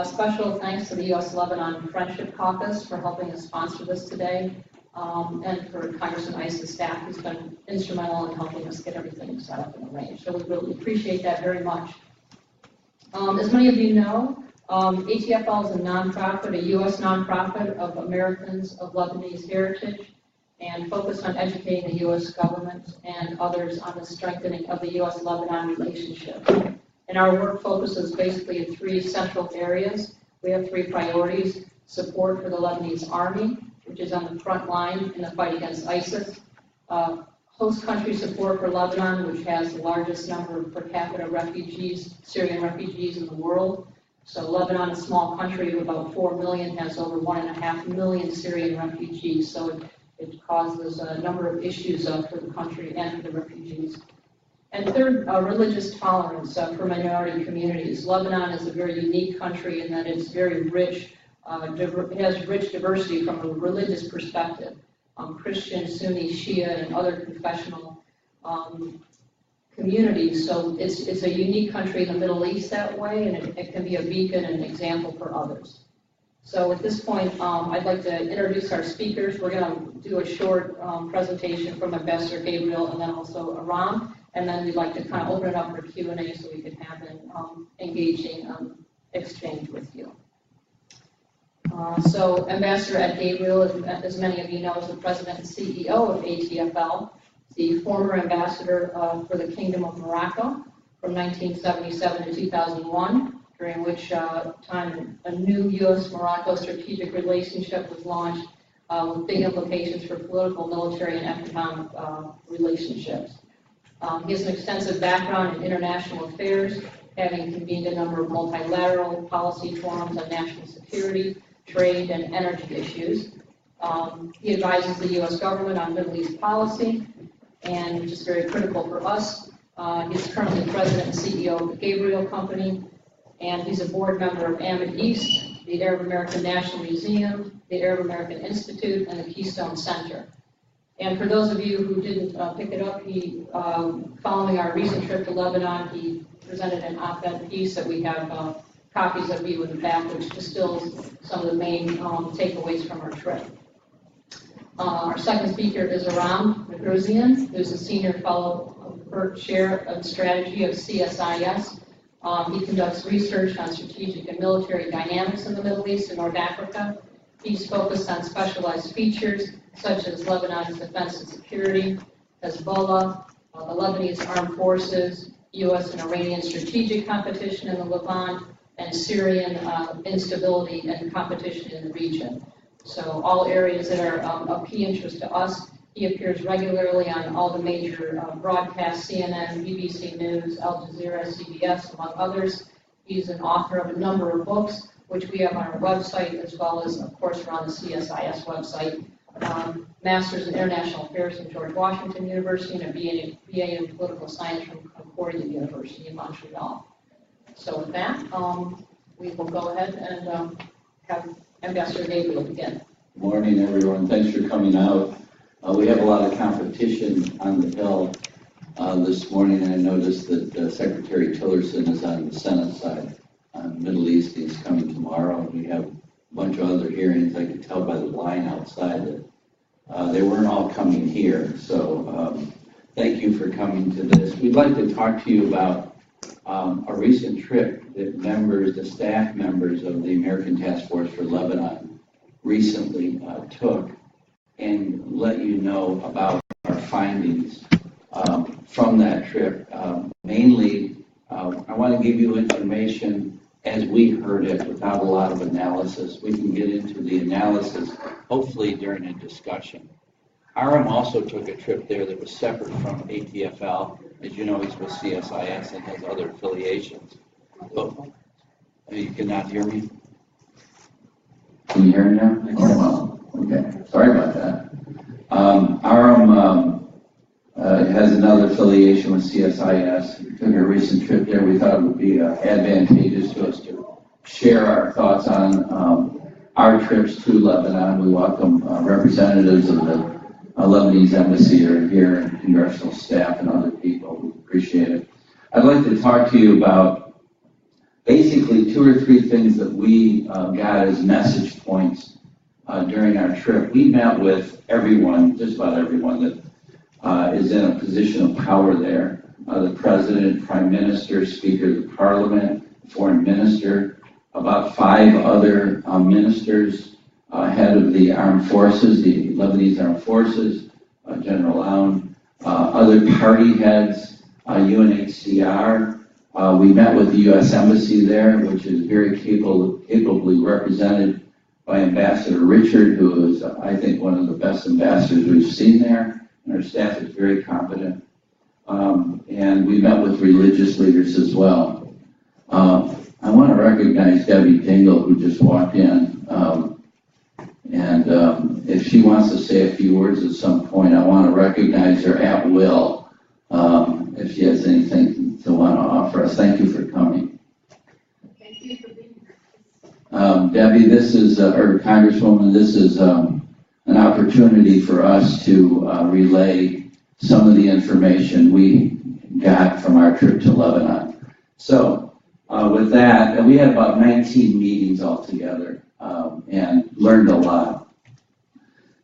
Special thanks to the U.S.-Lebanon Friendship Caucus for helping us sponsor this today, and for Congressman Ice's staff, who's been instrumental in helping us get everything set up and arranged. So we really appreciate that very much. As many of you know, ATFL is a nonprofit, a U.S. nonprofit of Americans of Lebanese heritage, and focused on educating the U.S. government and others on the strengthening of the U.S.-Lebanon relationship. And our work focuses basically in three central areas. We have three priorities: support for the Lebanese army, which is on the front line in the fight against ISIS; host country support for Lebanon, which has the largest number of per capita refugees, Syrian refugees in the world. So Lebanon, a small country of about 4 million, has over 1.5 million Syrian refugees. So it causes a number of issues for the country and for the refugees. And third, religious tolerance for minority communities. Lebanon is a very unique country in that it's very rich. It has rich diversity from a religious perspective. Christian, Sunni, Shia, and other confessional communities. So it's a unique country in the Middle East that way, and it can be a beacon and an example for others. So at this point, I'd like to introduce our speakers. We're going to do a short presentation from Ambassador Gabriel and then also Aram, and then we'd like to kind of open it up for Q&A so we can have an engaging exchange with you. So Ambassador Ed Gabriel, as many of you know, is the President and CEO of ATFL, the former ambassador for the Kingdom of Morocco from 1977 to 2001, during which time a new U.S.-Morocco strategic relationship was launched with big implications for political, military, and economic relationships. He has an extensive background in international affairs, having convened a number of multilateral policy forums on national security, trade, and energy issues. He advises the U.S. government on Middle East policy, and which is very critical for us. He's currently president and CEO of the Gabriel Company, and he's a board member of Ahmed East, the Arab American National Museum, the Arab American Institute, and the Keystone Center. And for those of you who didn't pick it up, he, following our recent trip to Lebanon, he presented an op-ed piece that we have copies of you in the back, which distills some of the main takeaways from our trip. Our second speaker is Aram Nerguizian, who's a senior fellow chair of strategy of CSIS. He conducts research on strategic and military dynamics in the Middle East and North Africa. He's focused on specialized features such as Lebanon's defense and security, Hezbollah, the Lebanese armed forces, U.S. and Iranian strategic competition in the Levant, and Syrian instability and competition in the region. So all areas that are of key interest to us. He appears regularly on all the major broadcasts, CNN, BBC News, Al Jazeera, CBS, among others. He's an author of a number of books, which we have on our website, as well as, of course, we're on the CSIS website. Master's in International Affairs from George Washington University, and a BA in Political Science from Concordia University in Montreal. So with that, we will go ahead and have Ambassador Gabriel begin. Good morning, everyone. Thanks for coming out. We have a lot of competition on the Hill this morning, and I noticed that Secretary Tillerson is on the Senate side on Middle East. He's coming tomorrow. We have a bunch of other hearings. I could tell by the line outside that they weren't all coming here. So thank you for coming to this. We'd like to talk to you about a recent trip that the staff members of the American Task Force for Lebanon recently took, and let you know about our findings from that trip. Mainly, I want to give you information as we heard it without a lot of analysis. We can get into the analysis, hopefully, during a discussion. Aram also took a trip there that was separate from ATFL. As you know, he's with CSIS and has other affiliations. Oh, you cannot hear me? Can you hear me now? Well, okay. Sorry about that. Aram has another affiliation with CSIS. We took a recent trip there. We thought it would be advantageous to us to share our thoughts on our trips to Lebanon. We welcome representatives of the Lebanese embassy are here, and congressional staff and other people. We appreciate it. I'd like to talk to you about basically 2 or 3 things that we got as message points during our trip. We met with everyone, just about everyone that is in a position of power there. The president, prime minister, speaker of the parliament, foreign minister, about 5 other ministers, head of the armed forces, the Lebanese armed forces, General Aram, other party heads, UNHCR. We met with the U.S. Embassy there, which is very capably represented by Ambassador Richard, who is, I think, one of the best ambassadors we've seen there, and our staff is very competent. And we met with religious leaders as well. I want to recognize Debbie Dingle, who just walked in. If she wants to say a few words at some point, I want to recognize her at will, if she has anything to want to offer us. Thank you for coming. Thank you for being here. Debbie, this is, or Congresswoman, this is an opportunity for us to relay some of the information we got from our trip to Lebanon. So with that, we had about 19 meetings altogether and learned a lot.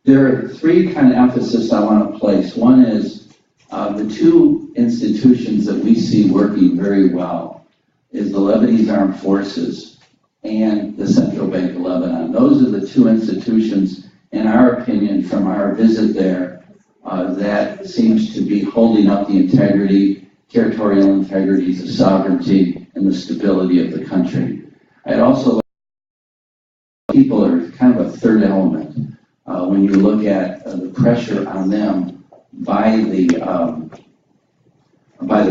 There are 3 kind of emphasis I want to place. One is the 2 institutions that we see working very well is the Lebanese Armed Forces and the Central Bank of Lebanon. Those are the 2 institutions, in our opinion, from our visit there, that seems to be holding up the integrity, territorial integrity, the sovereignty, and the stability of the country. I'd also like people are kind of a third element when you look at the pressure on them by the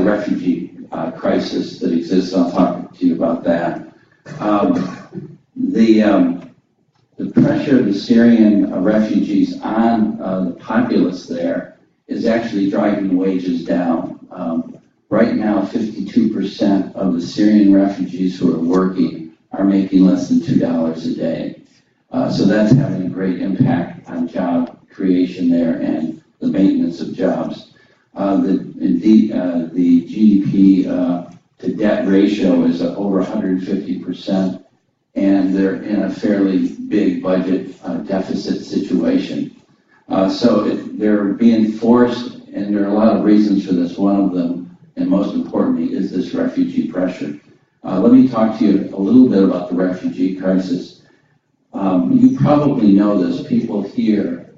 refugee crisis that exists. I'll talk to you about that. The pressure of the Syrian refugees on the populace there is actually driving wages down. Right now, 52% of the Syrian refugees who are working are making less than $2 a day. So that's having a great impact on job creation there and the maintenance of jobs. The GDP to debt ratio is over 150%, and they're in a fairly big budget deficit situation. They're being forced, and there are a lot of reasons for this. One of them, and most importantly, is this refugee pressure. Let me talk to you a little bit about the refugee crisis. You probably know this. People here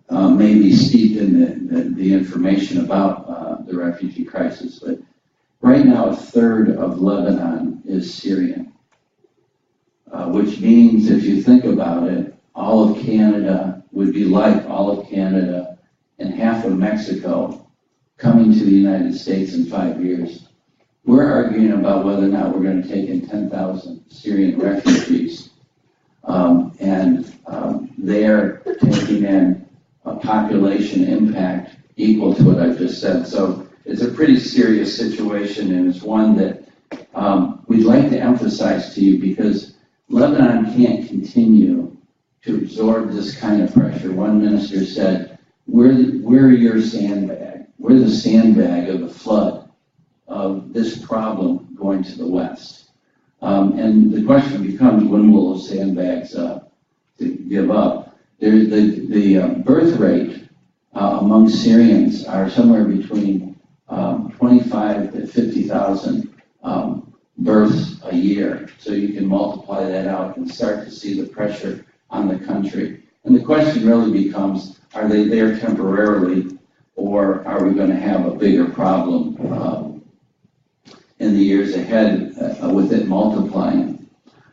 may be steeped in the information about the refugee crisis, but right now 1/3 of Lebanon is Syrian, which means if you think about it, all of Canada would be like all of Canada and half of Mexico coming to the United States in 5 years. We're arguing about whether or not we're going to take in 10,000 Syrian refugees, and they're taking in a population impact equal to what I just said. So it's a pretty serious situation, and it's one that we'd like to emphasize to you, because Lebanon can't continue to absorb this kind of pressure. One minister said, we're your sandbag. We're the sandbag of the flood of this problem going to the west. And the question becomes, when will those sandbags give up? There's the birth rate among Syrians are somewhere between 25 to 50,000 births a year. So you can multiply that out and start to see the pressure on the country. And the question really becomes, are they there temporarily, or are we going to have a bigger problem in the years ahead with it multiplying?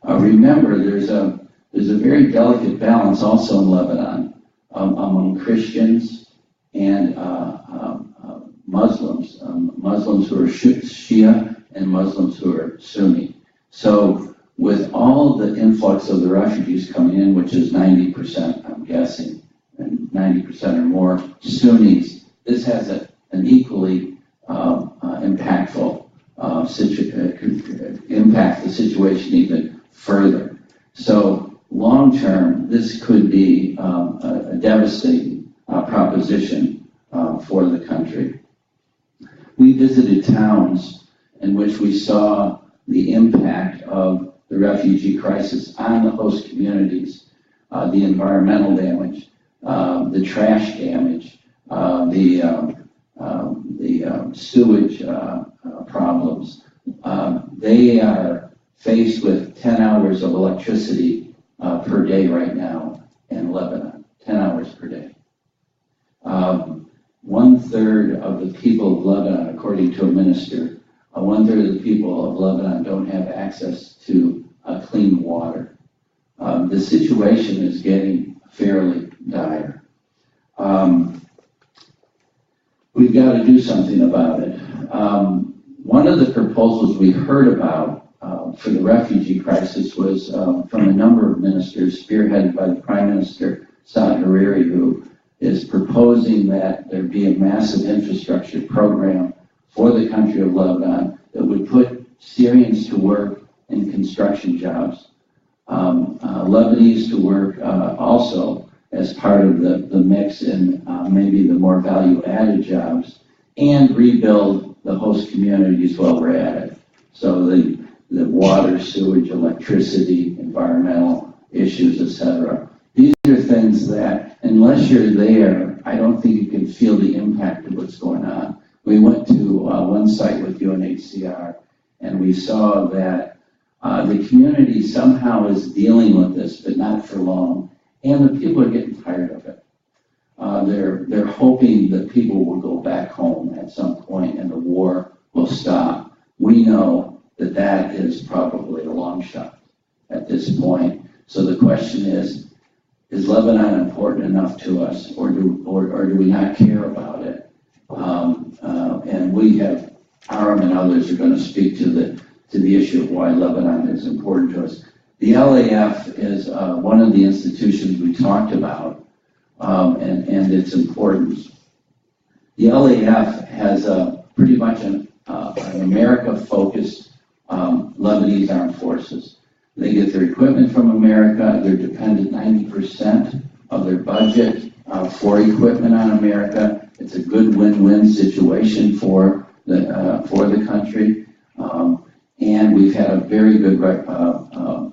Remember, there's a very delicate balance also in Lebanon among Christians and Muslims, Muslims who are Shia and Muslims who are Sunni. So with all the influx of the refugees coming in, which is 90%, I'm guessing, and 90% or more Sunnis, this has an equally impactful impact the situation even further. So long term, this could be a devastating proposition for the country. We visited towns in which we saw the impact of the refugee crisis on the host communities, the environmental damage, the trash damage, the sewage problems. They are faced with 10 hours of electricity per day right now in Lebanon, 10 hours per day. 1/3 of the people of Lebanon, according to a minister, 1/3 of the people of Lebanon don't have access to clean water. The situation is getting fairly dire. We've got to do something about it. One of the proposals we heard about for the refugee crisis was from a number of ministers, spearheaded by the Prime Minister, Saad Hariri, who is proposing that there be a massive infrastructure program for the country of Lebanon that would put Syrians to work in construction jobs, Lebanese to work also as part of the mix in maybe the more value-added jobs, and rebuild the host communities while we're at it. So the water, sewage, electricity, environmental issues, etc. These are things that, unless you're there, I don't think you can feel the impact of what's going on. We went to one site with UNHCR, and we saw that the community somehow is dealing with this, but not for long, and the people are getting tired of it. They're hoping that people will go back home at some point and the war will stop. We know that that is probably a long shot at this point. So the question is Lebanon important enough to us, or do we not care about it? And we have, Aram and others are going to speak to the issue of why Lebanon is important to us. The LAF is one of the institutions we talked about, and its importance. The LAF has pretty much an America-focused Lebanese armed forces. They get their equipment from America. They're dependent 90% of their budget for equipment on America. It's a good win-win situation for the country. And we've had a very good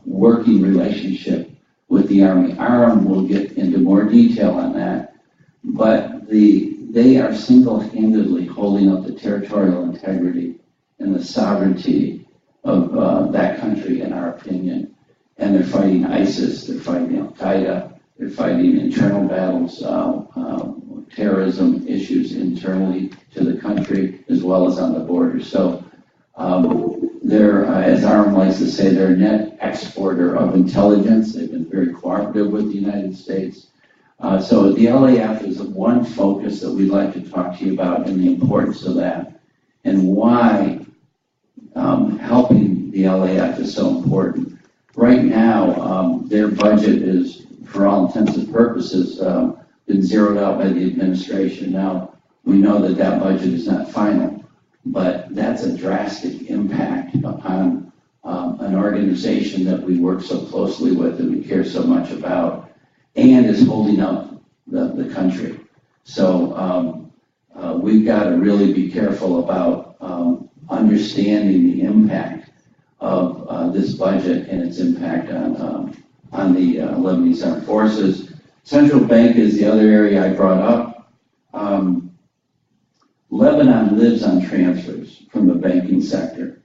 working relationship with the Army. Aram will get into more detail on that. But they are single-handedly holding up the territorial integrity and the sovereignty of that country, in our opinion. And they're fighting ISIS, they're fighting Al-Qaeda, they're fighting internal battles, terrorism issues internally to the country, as well as on the border. So they're, as Aram likes to say, they're a net exporter of intelligence. They've been very cooperative with the United States. So the LAF is one focus that we'd like to talk to you about, and the importance of that, and why helping the LAF is so important. Right now, their budget is, for all intents and purposes, been zeroed out by the administration. Now, we know that that budget is not final, but that's a drastic impact upon an organization that we work so closely with and we care so much about, and is holding up the country. So we've got to really be careful about understanding the impact of this budget and its impact on the Lebanese Armed Forces. Central bank is the other area I brought up. Lebanon lives on transfers from the banking sector.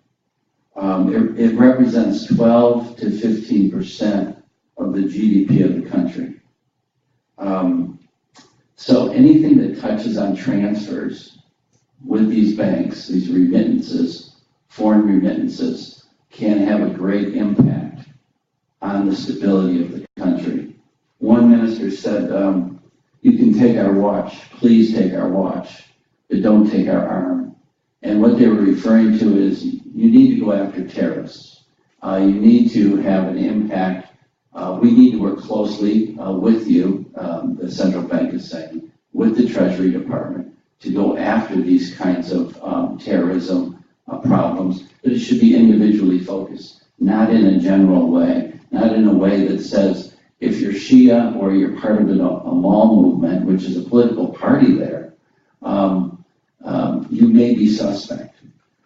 It represents 12 to 15% of the GDP of the country. So anything that touches on transfers with these banks, these remittances, foreign remittances, can have a great impact on the stability of the country. One minister said, you can take our watch, please take our watch, but don't take our arm. And what they were referring to is you need to go after terrorists. You need to have an impact. We need to work closely with you, the central bank is saying, with the Treasury Department, to go after these kinds of terrorism problems. But it should be individually focused, not in a general way, not in a way that says, if you're Shia or you're part of a Amal movement, which is a political party there, you may be suspect.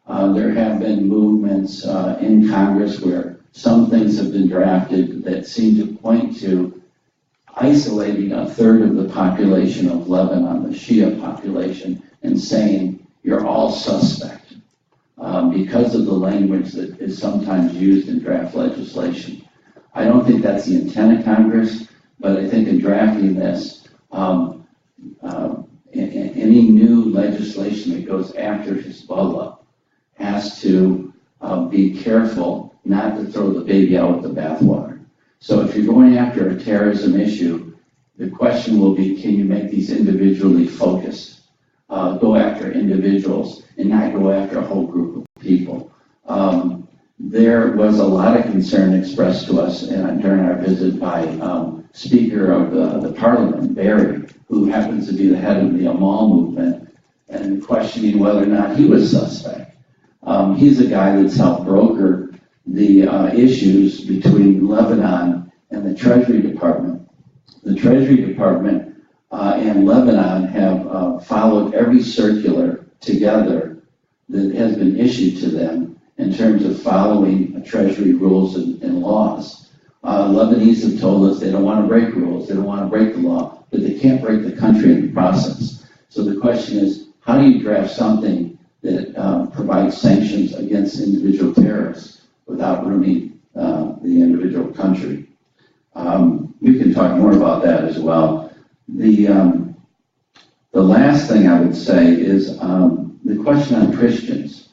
There have been movements in Congress where some things have been drafted that seem to point to isolating a third of the population of Lebanon, the Shia population, and saying you're all suspect because of the language that is sometimes used in draft legislation. I don't think that's the intent of Congress, but I think in drafting this, any new legislation that goes after Hezbollah has to be careful not to throw the baby out with the bathwater. So if you're going after a terrorism issue, the question will be, can you make these individually focused? Go after individuals and not go after a whole group of people. There was a lot of concern expressed to us during our visit by Speaker of the Parliament, Barry, who happens to be the head of the Amal movement, and questioning whether or not he was suspect. He's a guy that's helped broker the issues between Lebanon and the Treasury Department. The Treasury Department and Lebanon have followed every circular together that has been issued to them in terms of following Treasury rules and laws. Lebanese have told us they don't want to break rules, they don't want to break the law, but they can't break the country in the process. So the question is, how do you draft something that provides sanctions against individual terrorists without ruining the individual country? We can talk more about that as well. The last thing I would say is the question on Christians.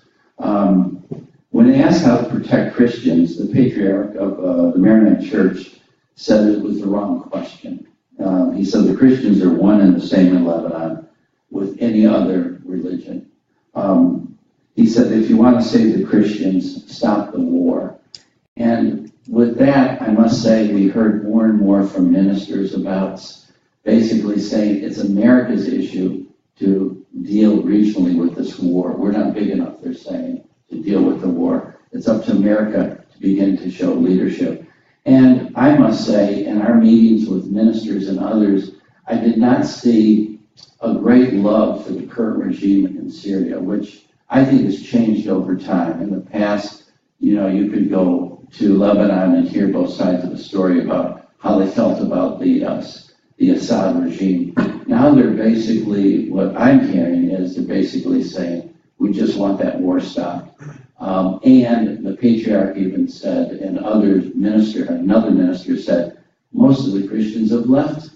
When they asked how to protect Christians, the patriarch of the Maronite Church said it was the wrong question. He said the Christians are one and the same in Lebanon with any other religion. He said if you want to save the Christians, stop the war. And with that, I must say we heard more and more from ministers about basically saying it's America's issue to deal regionally with this war. We're not big enough, they're saying, to deal with the war. It's up to America to begin to show leadership. And I must say, in our meetings with ministers and others, I did not see a great love for the current regime in Syria, which I think has changed over time. In the past, you could go to Lebanon and hear both sides of the story about how they felt about the Assad regime. Now they're basically, what I'm hearing is they're basically saying, we just want that war stopped. And the patriarch even said, and another minister said, most of the Christians have left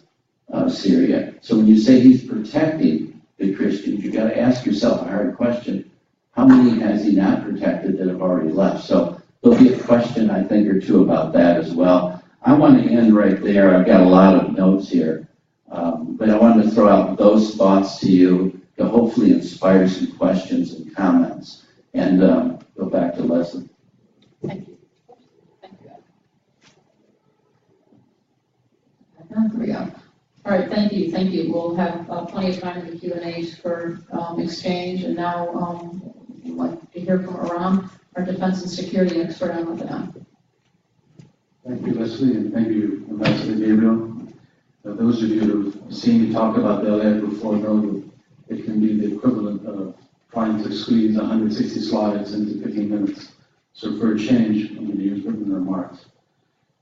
Syria. So when you say he's protecting the Christians, you got to ask yourself a hard question. How many has he not protected that have already left? So there'll be a question, I think, or two about that as well. I want to end right there. I've got a lot of notes here, but I wanted to throw out those thoughts to you to hopefully inspire some questions and comments. And go back to Leslie. Thank you. There we go. All right, thank you. We'll have plenty of time in the Q&As for exchange. And now we'd like to hear from Aram, our defense and security expert on Lebanon. Thank you, Leslie, and thank you, Ambassador Gabriel. Those of you who have seen me talk about the LF before know that it can be the equivalent of trying to squeeze 160 slides into 15 minutes. So for a change, I'm going to use written remarks.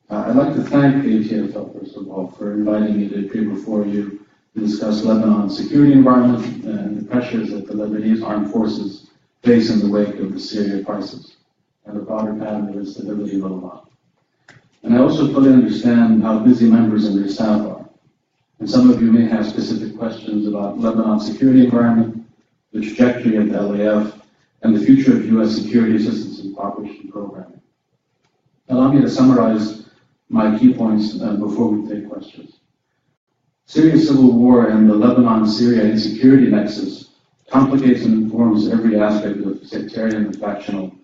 I'd like to thank the ATFL, first of all, for inviting me to appear before you to discuss Lebanon's security environment and the pressures that the Lebanese armed forces face in the wake of the Syria crisis and the broader pattern of instability in Lebanon. And I also fully understand how busy members and their staff are. And some of you may have specific questions about Lebanon's security environment, the trajectory of the LAF, and the future of U.S. security assistance and cooperation programming. Allow me to summarize my key points before we take questions. Syria's civil war and the Lebanon-Syria insecurity nexus complicates and informs every aspect of sectarian and factional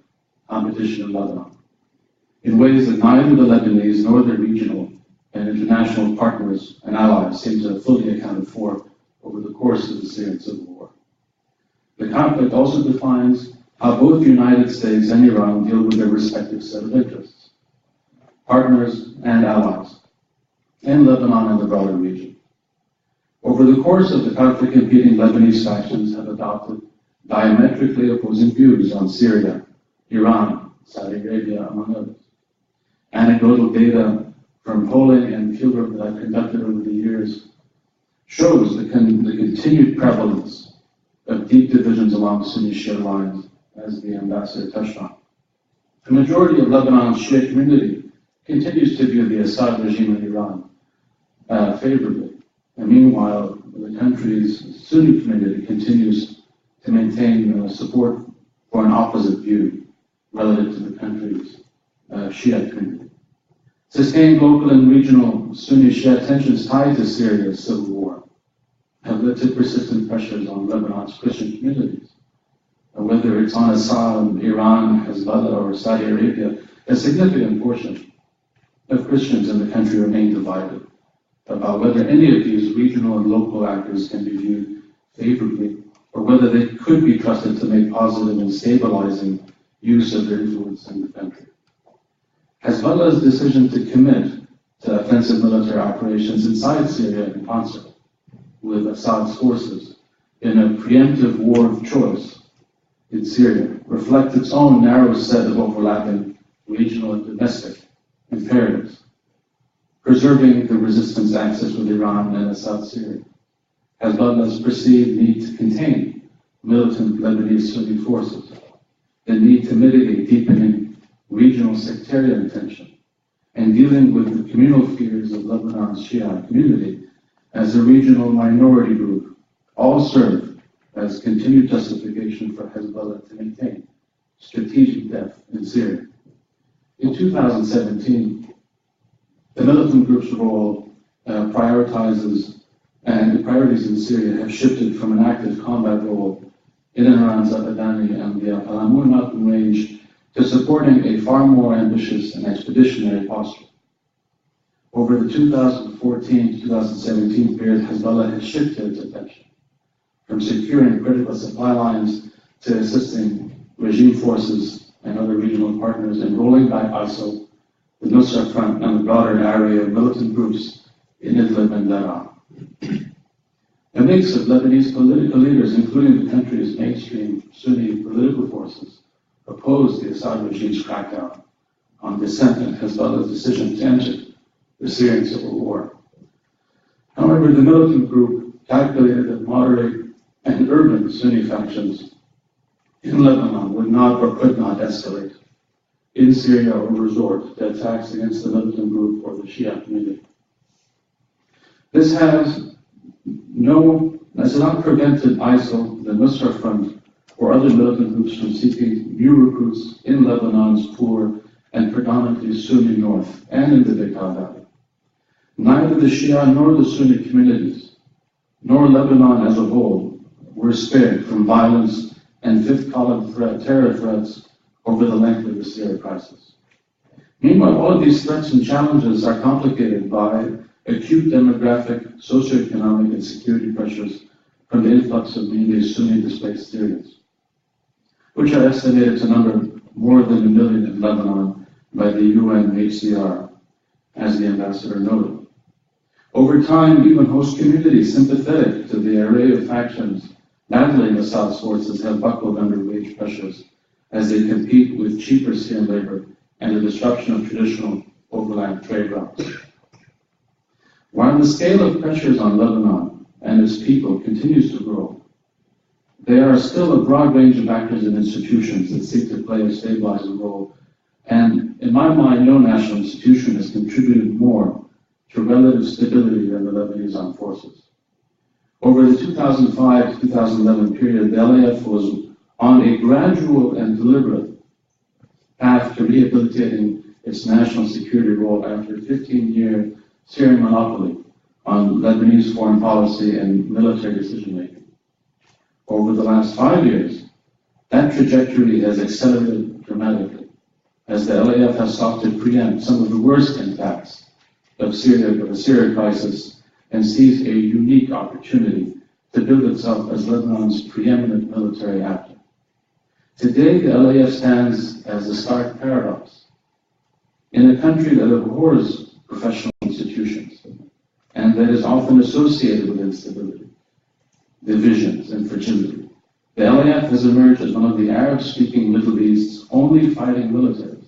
competition in Lebanon in ways that neither the Lebanese nor the regional and international partners and allies seem to have fully accounted for over the course of the Syrian civil war. The conflict also defines how both the United States and Iran deal with their respective set of interests, partners and allies, in Lebanon and the broader region. Over the course of the conflict, competing Lebanese factions have adopted diametrically opposing views on Syria, Iran, Saudi Arabia, among others. Anecdotal data from polling and fieldwork that I've conducted over the years shows the continued prevalence of deep divisions along Sunni-Shia lines, as the ambassador touched on. The majority of Lebanon's Shia community continues to view the Assad regime in Iran favorably. And meanwhile, the country's Sunni community continues to maintain support for an opposite view relative to the country's Shia community. Sustained local and regional Sunni-Shia tensions tied to Syria's civil war have led to persistent pressures on Lebanon's Christian communities. Whether it's on Assad, Iran, Hezbollah, or Saudi Arabia, a significant portion of Christians in the country remain divided about whether any of these regional and local actors can be viewed favorably, or whether they could be trusted to make positive and stabilizing use of their influence in the country. Hezbollah's decision to commit to offensive military operations inside Syria in concert with Assad's forces in a preemptive war of choice in Syria reflects its own narrow set of overlapping regional and domestic imperatives, preserving the resistance axis with Iran and Assad Syria, Hezbollah's perceived need to contain militant Lebanese Sunni forces, the need to mitigate deepening regional sectarian tension, and dealing with the communal fears of Lebanon's Shia community as a regional minority group, all serve as continued justification for Hezbollah to maintain strategic depth in Syria. In 2017, the militant group's role prioritizes, and the priorities in Syria have shifted from an active combat role in and around Zabadani and the Al-Halamur mountain range to supporting a far more ambitious and expeditionary posture. Over the 2014 to 2017 period, Hezbollah has shifted its attention from securing critical supply lines to assisting regime forces and other regional partners in rolling back ISIL, the Nusra Front, and the broader array of militant groups in Idlib and Aram. A mix of Lebanese political leaders, including the country's mainstream Sunni political forces, opposed the Assad regime's crackdown on dissent and Hezbollah's decision to enter the Syrian civil war. However, the militant group calculated that moderate and urban Sunni factions in Lebanon would not or could not escalate in Syria or resort to attacks against the militant group or the Shia community. This has not prevented ISIL, the Nusra Front, or other militant groups from seeking new recruits in Lebanon's poor and predominantly Sunni north and in the Bekaa Valley. Neither the Shia nor the Sunni communities, nor Lebanon as a whole, were spared from violence and fifth-column terror threats over the length of the Syria crisis. Meanwhile, all of these threats and challenges are complicated by acute demographic, socioeconomic, and security pressures from the influx of mainly Sunni displaced Syrians, which are estimated to number more than 1 million in Lebanon by the UNHCR, as the ambassador noted. Over time, even host communities sympathetic to the array of factions battling Assad's forces have buckled under wage pressures as they compete with cheaper Syrian labor and the disruption of traditional overland trade routes. While the scale of pressures on Lebanon and its people continues to grow, there are still a broad range of actors and institutions that seek to play a stabilizing role, and in my mind, no national institution has contributed more to relative stability than the Lebanese armed forces. Over the 2005 to 2011 period, the LAF was on a gradual and deliberate path to rehabilitating its national security role after a 15-year Syrian monopoly on Lebanese foreign policy and military decision-making. Over the last 5 years, that trajectory has accelerated dramatically as the LAF has sought to preempt some of the worst impacts of the Syria crisis and sees a unique opportunity to build itself as Lebanon's preeminent military actor. Today, the LAF stands as a stark paradox. In a country that abhors professional institutions and that is often associated with instability, divisions, and fragility, The LAF has emerged as one of the Arab-speaking Middle East's only fighting militaries,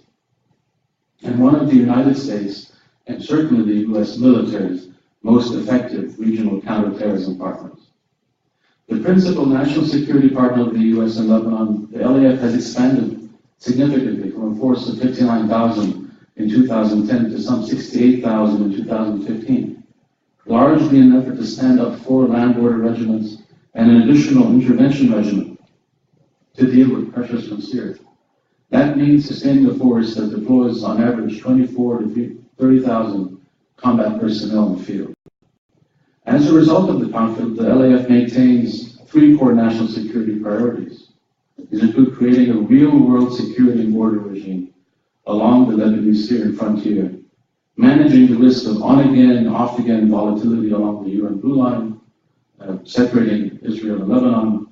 and one of the United States, and certainly the U.S. military's, most effective regional counterterrorism partners. The principal national security partner of the U.S. in Lebanon, the LAF has expanded significantly from a force of 59,000 in 2010 to some 68,000 in 2015, largely in an effort to stand up 4 land border regiments and an additional intervention regiment to deal with pressures from Syria. That means sustaining a force that deploys on average 24 to 30,000 combat personnel in the field. As a result of the conflict, the LAF maintains 3 core national security priorities. These include creating a real-world security and border regime along the Lebanese-Syrian frontier, managing the risk of on-again, off-again volatility along the UN Blue Line, separating Israel and Lebanon,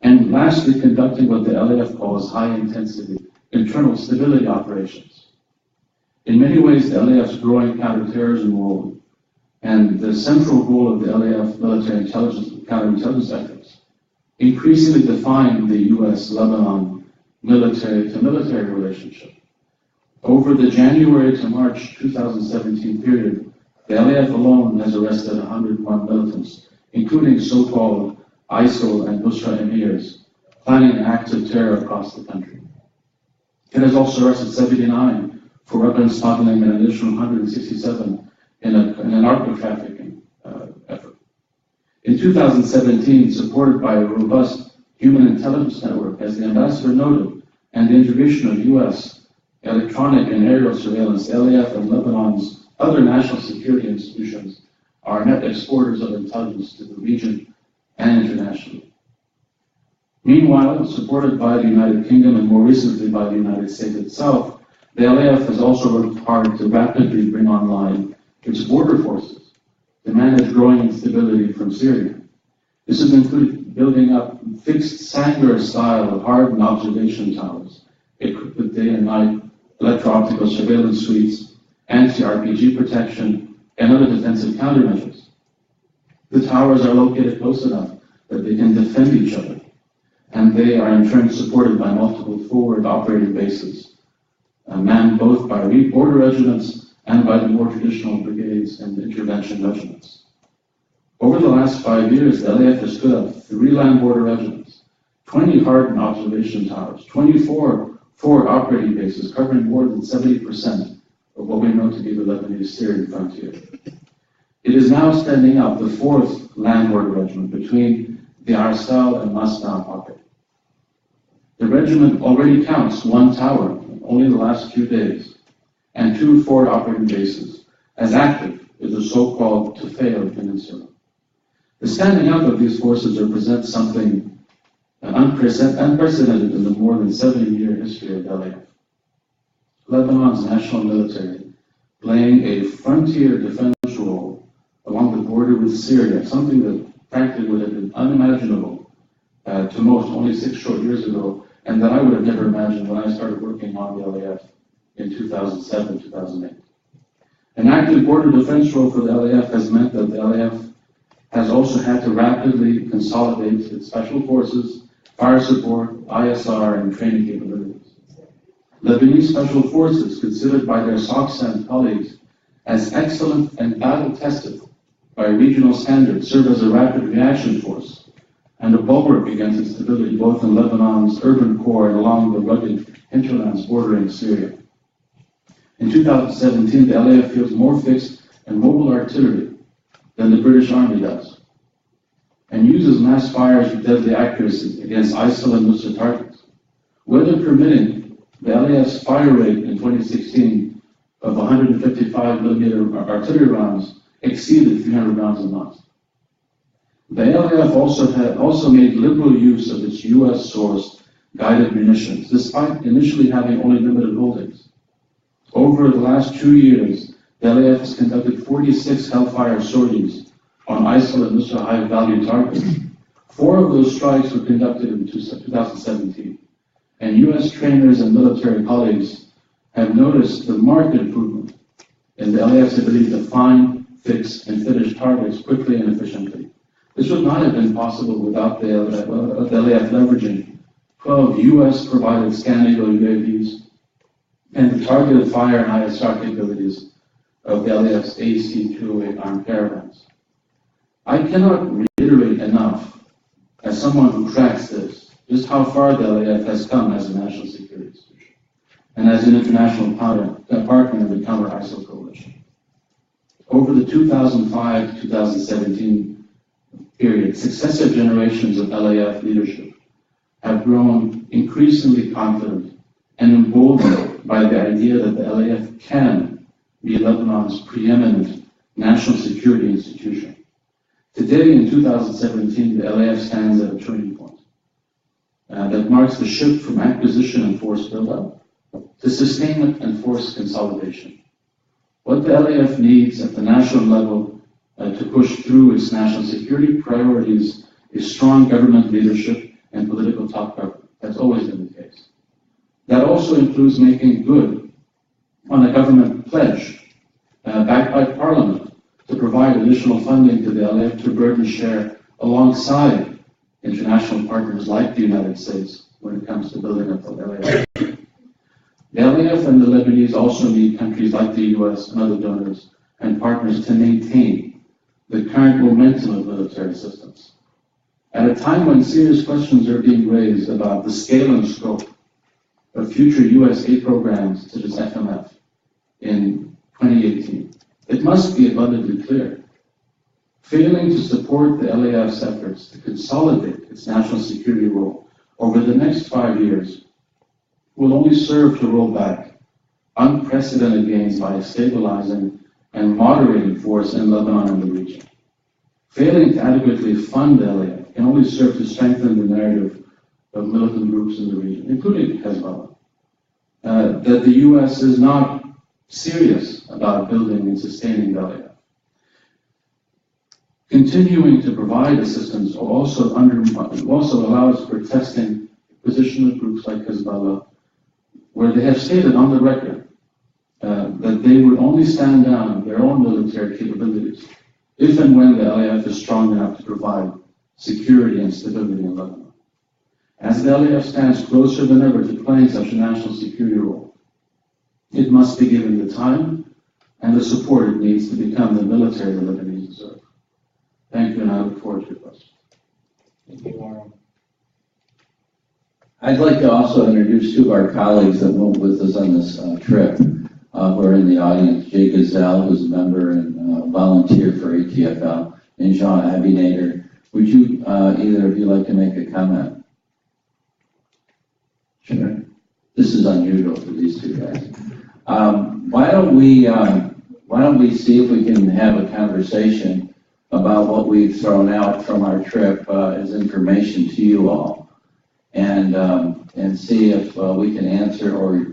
and lastly, conducting what the LAF calls high-intensity internal stability operations. In many ways, the LAF's growing counterterrorism role and the central role of the LAF military intelligence and counterintelligence efforts increasingly define the U.S.-Lebanon military-to-military relationship. Over the January to March 2017 period, the LAF alone has arrested 101 militants, including so-called ISIL and Nusra emirs, planning acts of terror across the country. It has also arrested 79 for weapons smuggling and an additional 167 in a narco-trafficking effort. In 2017, supported by a robust human intelligence network, as the ambassador noted, and the integration of U.S. electronic and aerial surveillance, LAF and Lebanon's other national security institutions are net exporters of intelligence to the region and internationally. Meanwhile, supported by the United Kingdom and more recently by the United States itself, the LAF has also worked hard to rapidly bring online its border forces to manage growing instability from Syria. This has included building up fixed Sangler-style hardened observation towers equipped with day and night electro-optical surveillance suites, anti-RPG protection, and other defensive countermeasures. The towers are located close enough that they can defend each other, and they are in turn supported by multiple forward operating bases, manned both by border regiments and by the more traditional brigades and intervention regiments. Over the last 5 years, the LAF has stood up 3 land border regiments, 20 hardened observation towers, 24 forward operating bases covering more than 70% of what we know to be the Lebanese-Syrian frontier. It is now standing up the 4th land border regiment between the Arsal and Masna pocket. The regiment already counts 1 tower in only the last few days and 2 forward operating bases, as active as the so-called Tufayl Peninsula. The standing up of these forces represents something unprecedented in the more than 70-year history of LAF. Lebanon's national military playing a frontier defense role along the border with Syria, something that frankly would have been unimaginable to most only 6 short years ago, and that I would have never imagined when I started working on the LAF in 2007, 2008. An active border defense role for the LAF has meant that the LAF has also had to rapidly consolidate its special forces, fire support, ISR, and training capabilities. Lebanese Special Forces, considered by their SOCCENT colleagues as excellent and battle-tested by regional standards, serve as a rapid reaction force and a bulwark against instability both in Lebanon's urban core and along the rugged hinterlands bordering Syria. In 2017, the LAF fields more fixed and mobile artillery than the British Army does, and uses mass fires with deadly accuracy against ISIL and Nusra targets. Weather permitting, the LAF's fire rate in 2016 of 155 millimeter artillery rounds exceeded 300 rounds a month. The LAF also made liberal use of its US-sourced guided munitions, despite initially having only limited holdings. Over the last 2 years, the LAF has conducted 46 Hellfire sorties on ISIL and Nusra high-value targets. 4 of those strikes were conducted in 2017, and U.S. trainers and military colleagues have noticed the marked improvement in the LAF's ability to find, fix, and finish targets quickly and efficiently. This would not have been possible without the LAF leveraging 12 U.S.-provided scan-eagle UAVs and the targeted fire and ISR capabilities of the LAF's AC-208 armed caravans. I cannot reiterate enough, as someone who tracks this, just how far the LAF has come as a national security institution and as an international partner in the counter-ISIL coalition. Over the 2005-2017 period, successive generations of LAF leadership have grown increasingly confident and emboldened by the idea that the LAF can be Lebanon's preeminent national security institution. Today, in 2017, the LAF stands at a turning point that marks the shift from acquisition and force buildup to sustainment and force consolidation. What the LAF needs at the national level to push through its national security priorities is strong government leadership and political top government. That's always been the case. That also includes making good on a government pledge backed by Parliament to provide additional funding to the LAF to burden share alongside international partners like the United States when it comes to building up the LAF. The LAF and the Lebanese also need countries like the US and other donors and partners to maintain the current momentum of military assistance. At a time when serious questions are being raised about the scale and scope of future US aid programs such as FMF in 2018, it must be abundantly clear. Failing to support the LAF's efforts to consolidate its national security role over the next 5 years will only serve to roll back unprecedented gains by stabilizing and moderating force in Lebanon and the region. Failing to adequately fund the LAF can only serve to strengthen the narrative of militant groups in the region, including Hezbollah, that the U.S. is not serious about building and sustaining the LAF. Continuing to provide assistance also allows for testing the position of groups like Hezbollah, where they have stated on the record that they would only stand down their own military capabilities if and when the LAF is strong enough to provide security and stability in Lebanon. As the LAF stands closer than ever to playing such a national security role, it must be given the time and the support it needs to become the military the Lebanese deserve. Thank you, and I look forward to your questions. Thank you, Aram. I'd like to also introduce two of our colleagues that went with us on this trip who are in the audience. Jay Gazelle, who's a member and volunteer for ATFL, and Jean Abinader. Would you, either of you, like to make a comment? Sure. This is unusual for these two guys. Why don't we see if we can have a conversation about what we've thrown out from our trip as information to you all, and see if we can answer or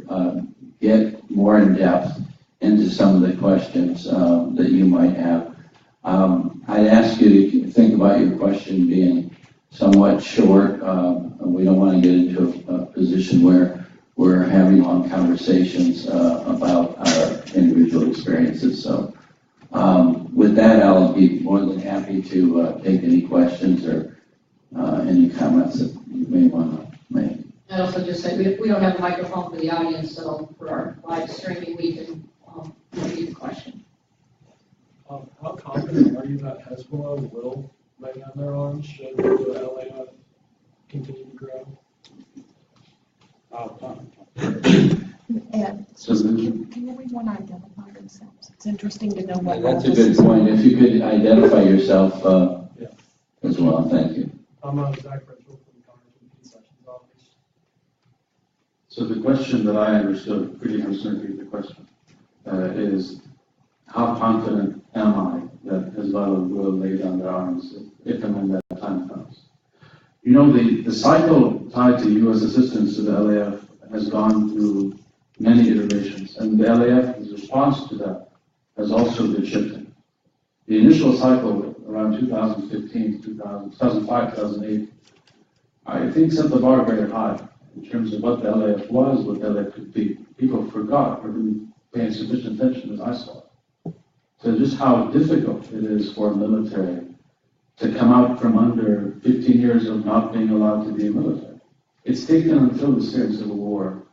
get more in depth into some of the questions that you might have. I'd ask you to think about your question being somewhat short. We don't want to get into a position where we're having long conversations about our individual experiences. So with that, I'll be more than happy to take any questions or any comments that you may want to make. I'd also just say we don't have a microphone for the audience, so for our live streaming, we can repeat the question. How confident are you that Hezbollah will lay down their arms should the LAF continue to grow? And can everyone identify themselves? It's interesting to know what. That's a good point. If you could identify yourself as well, thank you. I'm Zach Rachel from Congressman Pete Sessions' office. So the question that I understood, pretty much repeat the question, is how confident am I that Hezbollah will lay down their arms if and when that time comes? You know, the cycle tied to U.S. assistance to the LAF has gone through many iterations, and the LAF's response to that has also been shifting. The initial cycle around 2015, 2005, 2008, I think set the bar very high in terms of what the LAF was, what the LAF could be. People forgot or didn't pay sufficient attention as I saw it. So just how difficult it is for a military to come out from under 15 years of not being allowed to be in military. It's taken until the Syrian civil war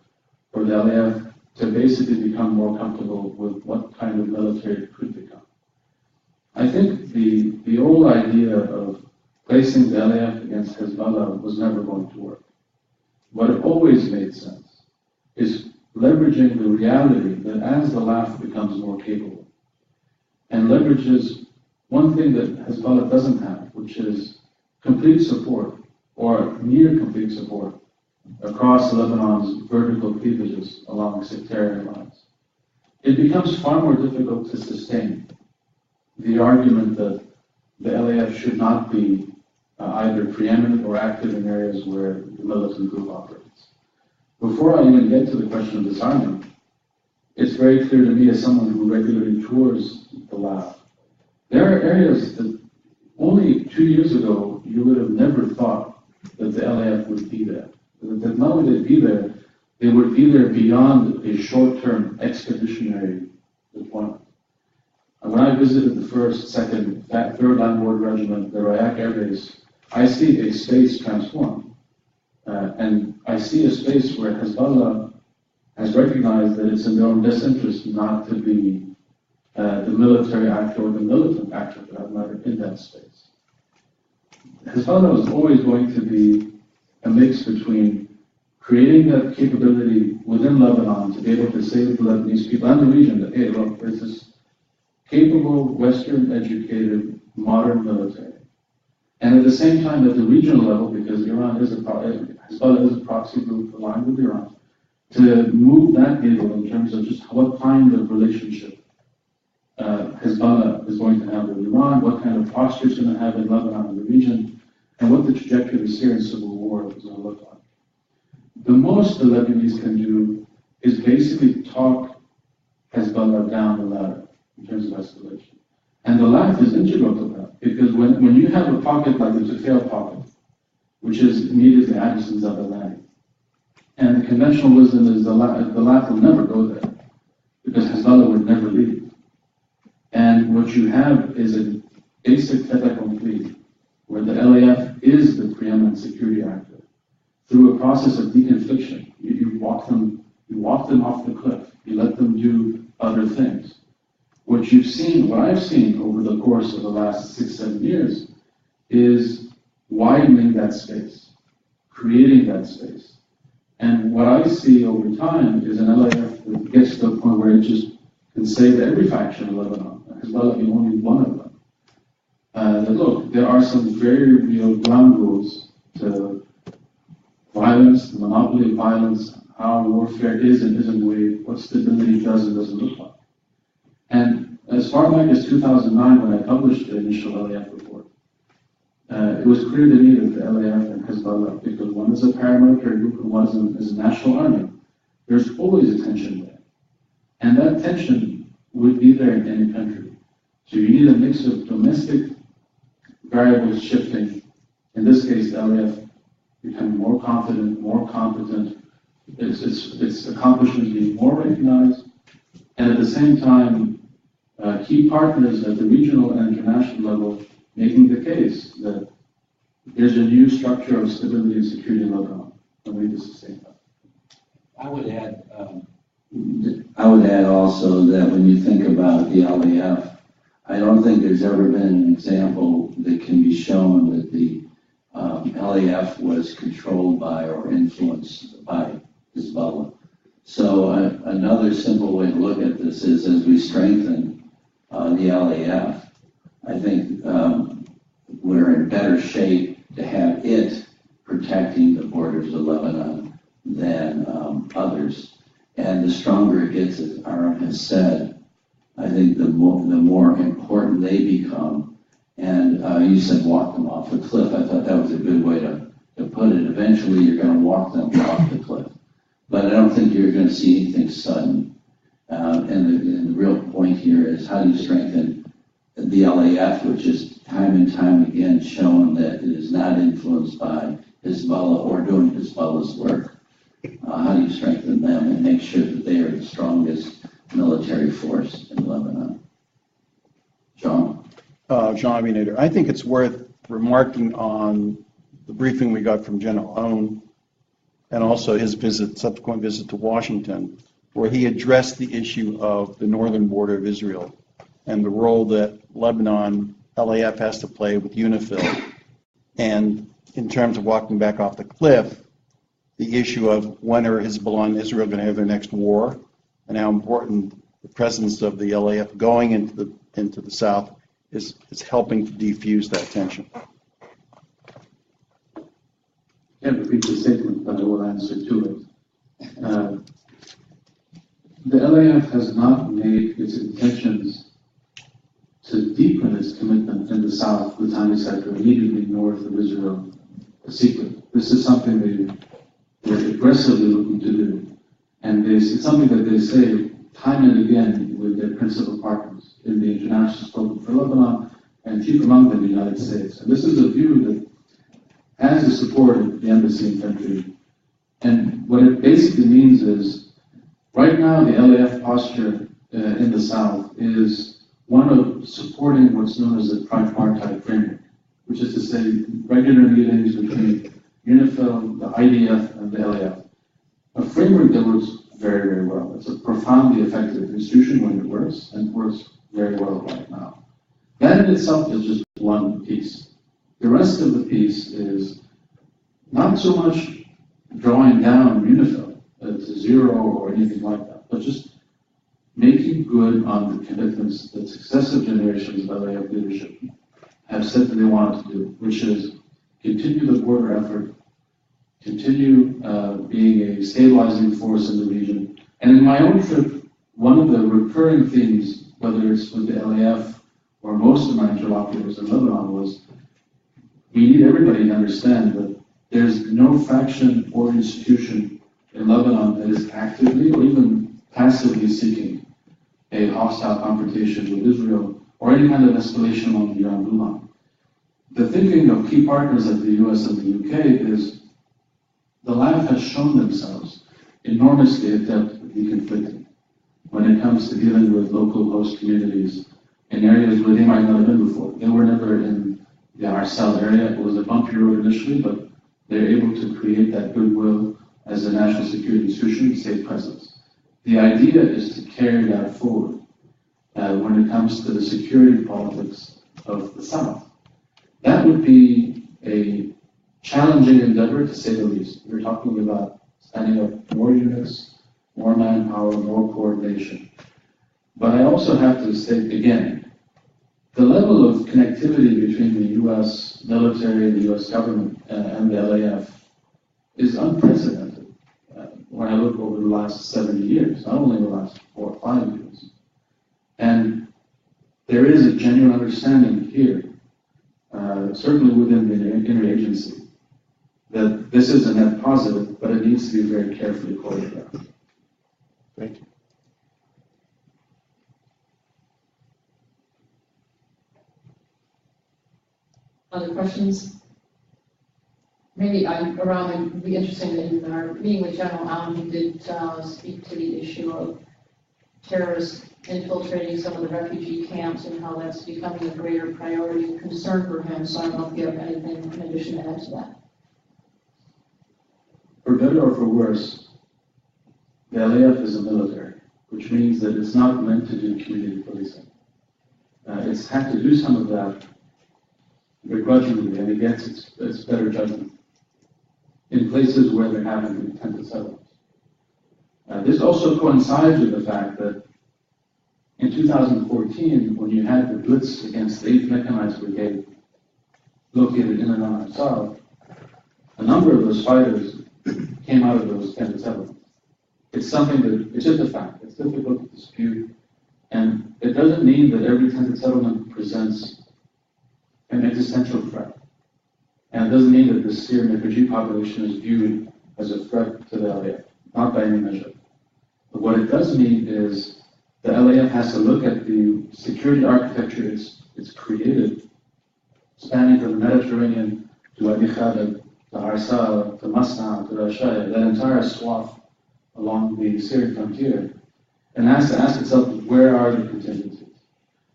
for the LAF to basically become more comfortable with what kind of military it could become. I think the old idea of placing the LAF against Hezbollah was never going to work. What always made sense is leveraging the reality that as the LAF becomes more capable and leverages one thing that Hezbollah doesn't have, which is complete support or near complete support across Lebanon's vertical cleavages along sectarian lines. It becomes far more difficult to sustain the argument that the LAF should not be either preeminent or active in areas where the militant group operates. Before I even get to the question of disarmament, it's very clear to me as someone who regularly tours the LAF, there are areas that only 2 years ago you would have never thought that the LAF would be there. That not only they'd be there, they would be there beyond a short-term expeditionary deployment. And when I visited the 1st, 2nd, 3rd Landward Regiment, the Rayak Air Base, I see a space transform. And I see a space where Hezbollah has recognized that it's in their own best interest not to be the military actor or the militant actor, for that matter, in that space. Hezbollah is always going to be a mix between creating that capability within Lebanon to be able to say to the Lebanese people and the region that, hey, look, there's this capable, Western-educated, modern military. And at the same time, at the regional level, because Iran is Hezbollah is a proxy group aligned with Iran, to move that needle in terms of just what kind of relationship Hezbollah is going to have with Iran, what kind of posture it's going to have in Lebanon and the region, and what the trajectory of the Syrian civil war is going to look like. The most the Lebanese can do is basically talk Hezbollah down the ladder in terms of escalation. And the LAF is integral to that, because when you have a pocket like the Tufayl pocket, which is immediately adjacent to Zabalani, and the conventional wisdom is the LAF will never go there, because Hezbollah would never leave. And what you have is a basic fait accompli, where the LAF is the preeminent security actor. Through a process of deconfliction, you walk them off the cliff. You let them do other things. What I've seen over the course of the last 6-7 years is widening that space, creating that space. And what I see over time is an LAF that gets to the point where it just can say to every faction in Lebanon, Hezbollah being only one of them, that look, there are some very real ground rules to violence, the monopoly of violence, how warfare is and isn't waged, what stability does and doesn't look like. And as far back as 2009, when I published the initial LAF report, it was clear to me that the LAF and Hezbollah, because one is a paramilitary group and one is a national army, there's always a tension there. And that tension would be there in any country. So you need a mix of domestic variables shifting, in this case, the LAF becoming more confident, more competent, its accomplishments being more recognized, and at the same time, key partners at the regional and international level making the case that there's a new structure of stability and security in Lebanon, and we need to sustain that. I would add also that when you think about the LAF, I don't think there's ever been an example that can be shown that the LAF was controlled by or influenced by Hezbollah. So another simple way to look at this is as we strengthen the LAF, I think we're in better shape to have it protecting the borders of Lebanon than others. And the stronger it gets, as Aram has said, I think the more important they become. And you said walk them off a cliff. I thought that was a good way to put it. Eventually you're going to walk them off the cliff. But I don't think you're going to see anything sudden. And the real point here is how do you strengthen the LAF, which is time and time again shown that it is not influenced by Hezbollah or doing Hezbollah's work. How do you strengthen them and make sure that they are the strongest military force in Lebanon? John? Jean Nader. I think it's worth remarking on the briefing we got from General Aram and also his subsequent visit to Washington, where he addressed the issue of the northern border of Israel and the role that Lebanon, LAF has to play with UNIFIL. And in terms of walking back off the cliff, the issue of when are Hezbollah and Israel going to have their next war, and how important the presence of the LAF going into the south is helping to defuse that tension. I can't repeat the statement, but I will answer to it. The LAF has not made its intentions to deepen its commitment in the south, the Litani sector, immediately north of Israel, a secret. This is something they're aggressively looking to do. And it's something that they say time and again with their principal partners in the International Spoken for Lebanon and chief among them the United States. And this is a view that has the support of the embassy in country. And what it basically means is, right now the LAF posture in the south is one of supporting what's known as the tripartite framework, which is to say regular meetings between UNIFIL, the IDF, and the LAF. A framework that works very, very well. It's a profoundly effective institution when it works, and it works very well right now. That in itself is just one piece. The rest of the piece is not so much drawing down UNIFIL to zero or anything like that, but just making good on the commitments that successive generations of LAF leadership have said that they wanted to do, which is continue the border effort, continue being a stabilizing force in the region. And in my own trip, one of the recurring themes, whether it's with the LAF or most of my interlocutors in Lebanon, was we need everybody to understand that there's no faction or institution in Lebanon that is actively or even passively seeking a hostile confrontation with Israel or any kind of escalation along the Iran blue line. The thinking of key partners like the US and the UK is the LAF has shown themselves enormously adept at deconflicting when it comes to dealing with local host communities in areas where they might not have been before. They were never in the Arsal area. It was a bumpy road initially, but they're able to create that goodwill as a national security institution, state presence. The idea is to carry that forward when it comes to the security politics of the South. That would be a challenging endeavor, to say the least. We're talking about standing up more units, more manpower, more coordination. But I also have to state again, the level of connectivity between the U.S. military, the U.S. government, and the LAF is unprecedented when I look over the last 70 years, not only the last 4 or 5 years. And there is a genuine understanding here, certainly within the interagency, that this is a net positive, but it needs to be very carefully choreographed. Thank you. Other questions? Maybe Aram, it would be interesting that in our meeting with General Aram, he did speak to the issue of terrorists infiltrating some of the refugee camps and how that's becoming a greater priority and concern for him. So I don't know if you have anything in addition to add to that. For better or for worse, the LAF is a military, which means that it's not meant to do community policing. It's had to do some of that begrudgingly and against its better judgment in places where there haven't been tented settlements. This also coincides with the fact that in 2014, when you had the blitz against the 8th Mechanized Brigade located in and on our south, a number of those fighters came out of those tented settlements. It's something that, it's just a fact. It's difficult to dispute. And it doesn't mean that every tented settlement presents an existential threat. And it doesn't mean that the Syrian refugee population is viewed as a threat to the LAF, not by any measure. But what it does mean is the LAF has to look at the security architecture it's created, spanning from the Mediterranean to Wadi Khalid, to Arsal, to Masna, to Rashaya, that entire swath along the Syrian frontier, and has to ask itself, where are the contingencies?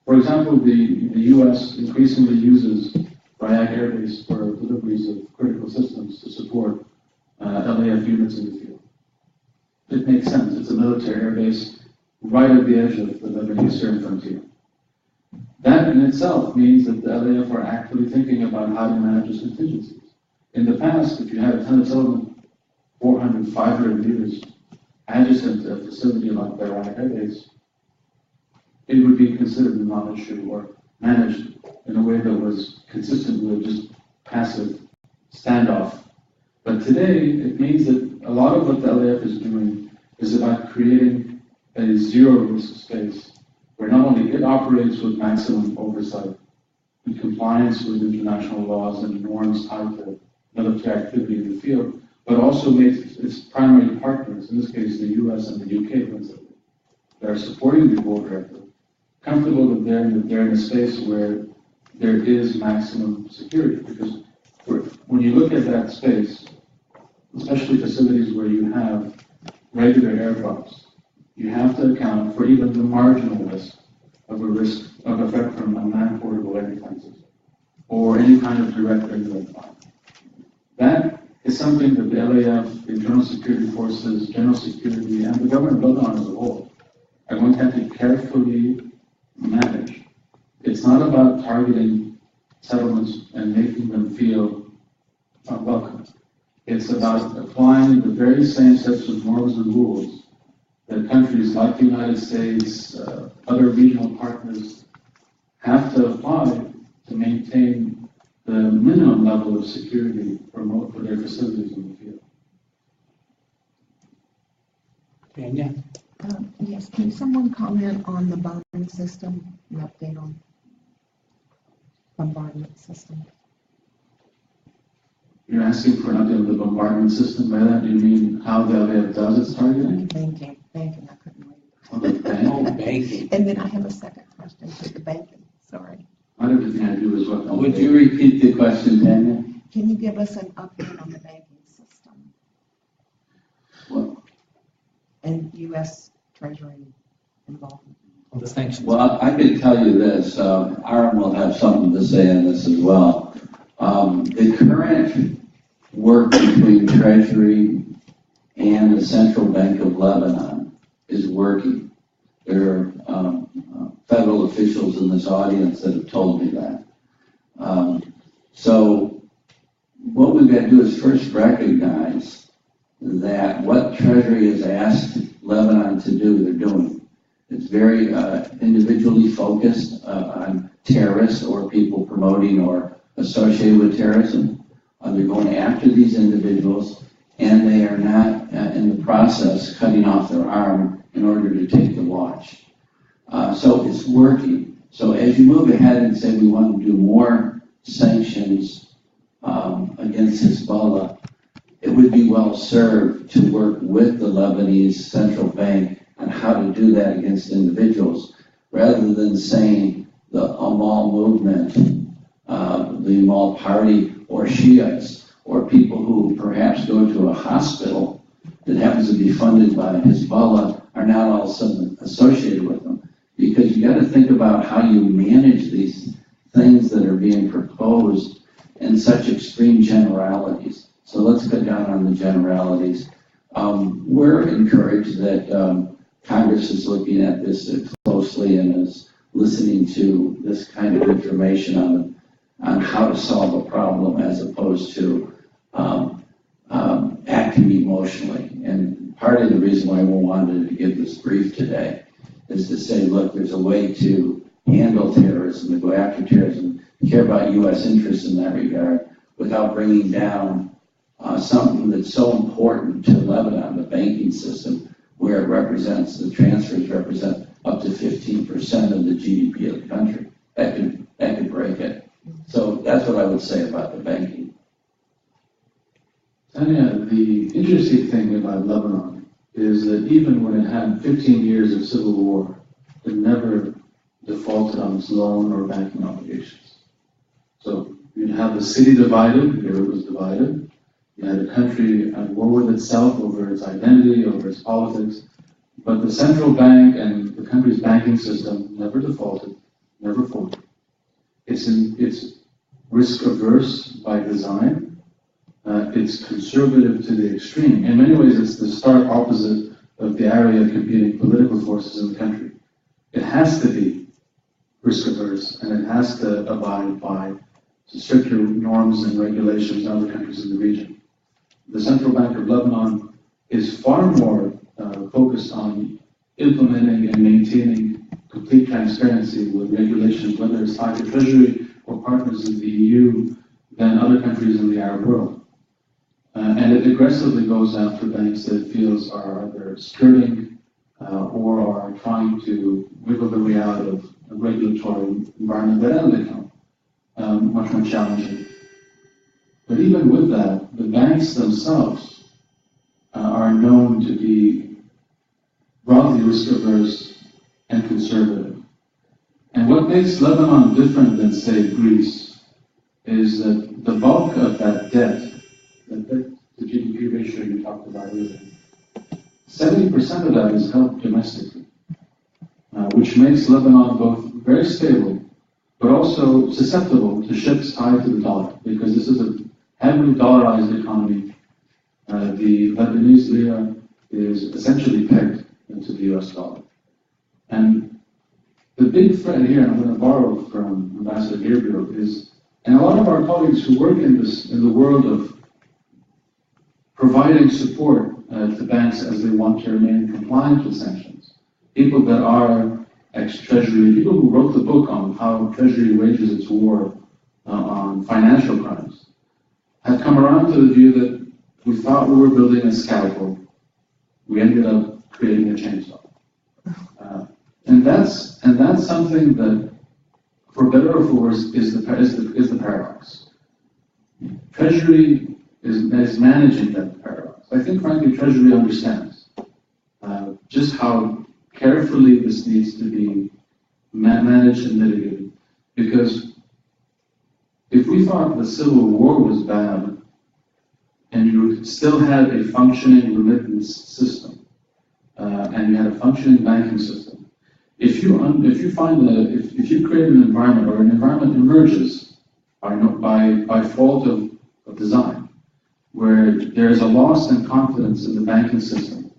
For example, the U.S. increasingly uses Bragg Air Base for deliveries of critical systems to support LAF units in the field. It makes sense. It's a military air base right at the edge of the Lebanese Syrian frontier. That in itself means that the LAF are actively thinking about how to manage those contingencies. In the past, if you had a tonnage 400, 500 meters adjacent to a facility like Bragg Air Base, it would be considered a non-issue or managed in a way that was consistent with just passive standoff. But today, it means that a lot of what the LAF is doing is about creating a zero-risk space where not only it operates with maximum oversight in compliance with international laws and norms tied to military activity in the field, but also makes its primary partners, in this case the US and the UK principally, that are supporting the war directive, comfortable that they're in a space where there is maximum security. Because when you look at that space, especially facilities where you have regular aircrafts, you have to account for even the marginal risk of a threat from unmanned portable air defenses or any kind of direct or indirect fire. That is something that the LAF, the internal security forces, general security, and the government of Lebanon as a whole are going to have to carefully manage. It's not about targeting settlements and making them feel welcome. It's about applying the very same sets of norms and rules that countries like the United States, other regional partners have to apply to maintain the minimum level of security for their facilities in the field. Tanya? Yes, can someone comment on the bombardment system, an update on bombardment system? You're asking for an update on the bombardment system. By that, do you mean how the LAF does its targeting? Banking, I couldn't wait. On the bank? Oh, banking. And then I have a second question for the banking, sorry. Not everything I do is what. Would you repeat the question, Tanya? Can you give us an update on the banking system Well, and U.S. Treasury involvement? On the sanctions. Well, I could tell you this, Aram will have something to say on this as well. The current work between Treasury and the Central Bank of Lebanon is working. There are federal officials in this audience that have told me that. So what we've got to do is first recognize that what Treasury has asked Lebanon to do, they're doing. It's very individually focused on terrorists or people promoting or associated with terrorism. They're going after these individuals, and they are not in the process cutting off their arm in order to take the watch. So it's working. So as you move ahead and say we want to do more sanctions against Hezbollah, it would be well served to work with the Lebanese central bank on how to do that against individuals, rather than saying the Amal movement, the Amal party, or Shiites, or people who perhaps go to a hospital that happens to be funded by Hezbollah are not all of a sudden associated with them. Because you got to think about how you manage these things that are being proposed in such extreme generalities. So let's cut down on the generalities. We're encouraged that Congress is looking at this closely and is listening to this kind of information on how to solve a problem as opposed to acting emotionally. And part of the reason why we wanted to give this brief today is to say, look, there's a way to handle terrorism, to go after terrorism, care about U.S. interests in that regard, without bringing down something that's so important to Lebanon, the banking system, where it represents, the transfers represent up to 15% of the GDP of the country. That could break it. So that's what I would say about the banking. Tanya, the interesting thing about Lebanon is that even when it had 15 years of civil war, it never defaulted on its loan or banking obligations. So you'd have the city divided, Beirut was divided. You had a country at war with itself over its identity, over its politics. But the central bank and the country's banking system never defaulted, never fold. It's risk averse by design. It's conservative to the extreme. In many ways, it's the stark opposite of the area of competing political forces in the country. It has to be risk averse, and it has to abide by stricter norms and regulations in other countries in the region. The Central Bank of Lebanon is far more focused on implementing and maintaining complete transparency with regulations, whether it's tied to Treasury or partners in the EU, than other countries in the Arab world. And it aggressively goes after banks that it feels are either skirting or are trying to wiggle their way out of a regulatory environment that has become much more challenging. But even with that, the banks themselves are known to be broadly risk-averse and conservative. And what makes Lebanon different than, say, Greece is that the bulk of that debt, the GDP ratio you talked about earlier, 70% of that is held domestically, which makes Lebanon both very stable, but also susceptible to shifts tied to the dollar, because this is a heavily dollarized economy. The Lebanese lira is essentially pegged into the US dollar. And the big threat here, and I'm going to borrow from Ambassador Gabriel, is, and a lot of our colleagues who work in the world of providing support to banks as they want to remain compliant with sanctions, people that are ex-Treasury, people who wrote the book on how Treasury wages its war on financial crimes, have come around to the view that we thought we were building a scalpel, we ended up creating a chainsaw. And that's something that, for better or for worse, is the paradox. Treasury is managing that paradox. I think, frankly, Treasury understands just how carefully this needs to be managed and mitigated. Because if we thought the Civil War was bad, and you still had a functioning remittance system, and you had a functioning banking system, if you create an environment, or an environment emerges by fault of design, where there is a loss in confidence in the banking system,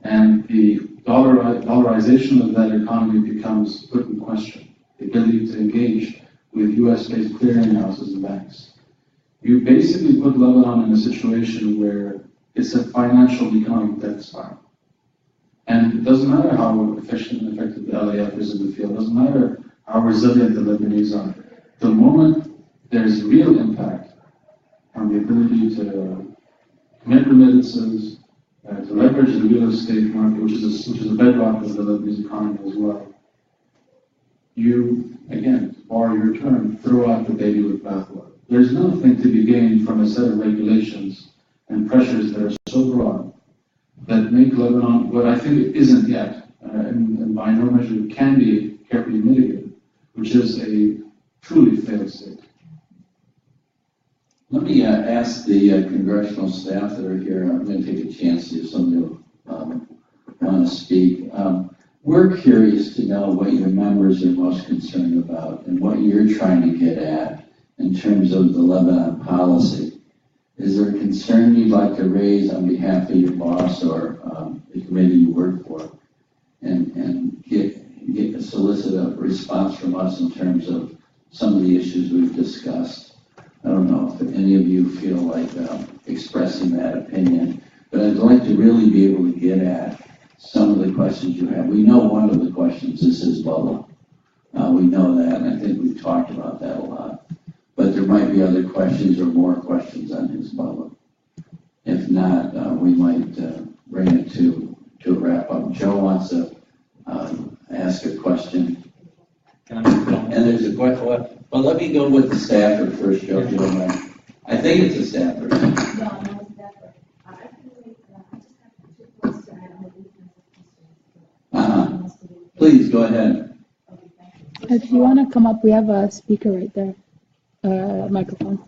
and the dollarization of that economy becomes put in question, the ability to engage with US-based clearinghouses and banks, you basically put Lebanon in a situation where it's a financial economic death spiral. And it doesn't matter how efficient and effective the LAF is in the field, it doesn't matter how resilient the Lebanese are. The moment there's real impact on the ability to commit remittances, to leverage the real estate market, which is a bedrock of the Lebanese economy as well, you, again, to borrow your term, throw out the baby with bathwater. There's nothing to be gained from a set of regulations and pressures that are so broad that make Lebanon what I think it isn't yet, and by no measure can be carefully mitigated, which is a truly failed state. Let me ask the congressional staff that are here. I'm going to take a chance if somebody will want to speak. We're curious to know what your members are most concerned about and what you're trying to get at in terms of the Lebanon policy. Is there a concern you'd like to raise on behalf of your boss or the committee you work for, and solicit a response from us in terms of some of the issues we've discussed? I don't know if any of you feel like expressing that opinion, but I'd like to really be able to get at some of the questions you have. We know one of the questions is Hezbollah. We know that, and I think we've talked about that a lot. But there might be other questions or more questions on Hezbollah. If not, we might bring it to a wrap up. Joe wants to ask a question. And there's a question. Well, let me go with the staffer first, Joe, if you don't mind. I think it's a staffer. No, no, it's staffer. I just have two questions. Please, go ahead. If you want to come up, we have a speaker right there. Microphone.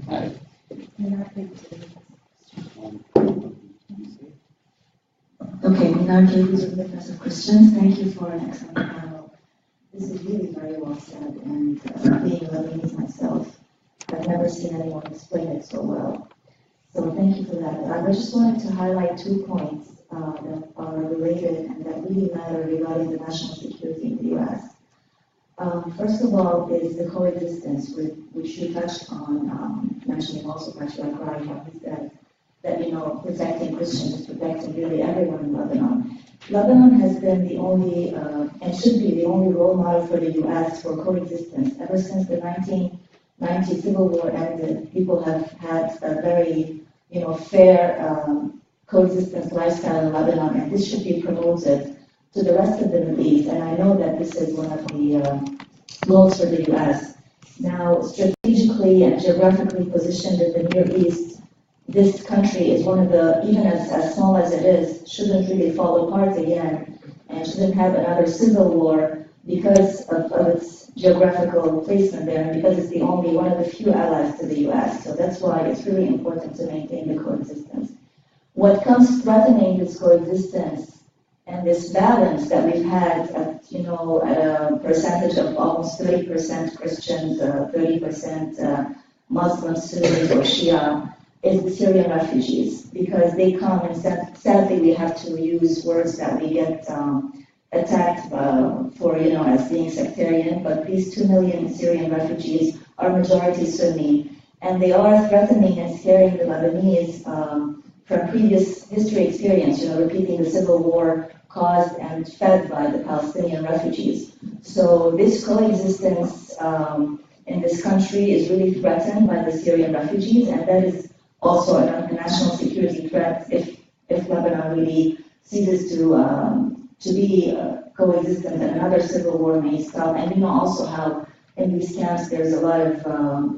Hi. Okay, Minar Gabriel with the Press of Christians. Thank you for an excellent panel. This is really very well said, and being Lebanese myself, I've never seen anyone explain it so well. So thank you for that. I just wanted to highlight 2 points that are related and that really matter regarding the national security in the U.S. First of all is the coexistence, which you touched on, mentioning also Patriarch Rai, how he said that, protecting Christians is protecting really everyone in Lebanon. Lebanon has been the only, and should be the only role model for the U.S. for coexistence. Ever since the 1990 Civil War ended, people have had a very, fair coexistence lifestyle in Lebanon, and this should be promoted to the rest of the Middle East. And I know that this is one of the goals for the U.S. Now, strategically and geographically positioned in the Near East, this country is one of the, even as small as it is, shouldn't really fall apart again and shouldn't have another civil war because of its geographical placement there and because it's the only one of the few allies to the U.S. So that's why it's really important to maintain the coexistence. What comes threatening this coexistence and this balance that we've had at a percentage of almost 30% Christians, 30% Muslims, Sunnis, or Shia, is the Syrian refugees, because they come and sadly we have to use words that we get attacked for, as being sectarian, but these 2 million Syrian refugees are majority Sunni, and they are threatening and scaring the Lebanese from previous history experience, repeating the civil war caused and fed by the Palestinian refugees. So this coexistence in this country is really threatened by the Syrian refugees, and that is also a national security threat if Lebanon really ceases to be coexistent and another civil war may stop. And we know also how in these camps there's a lot of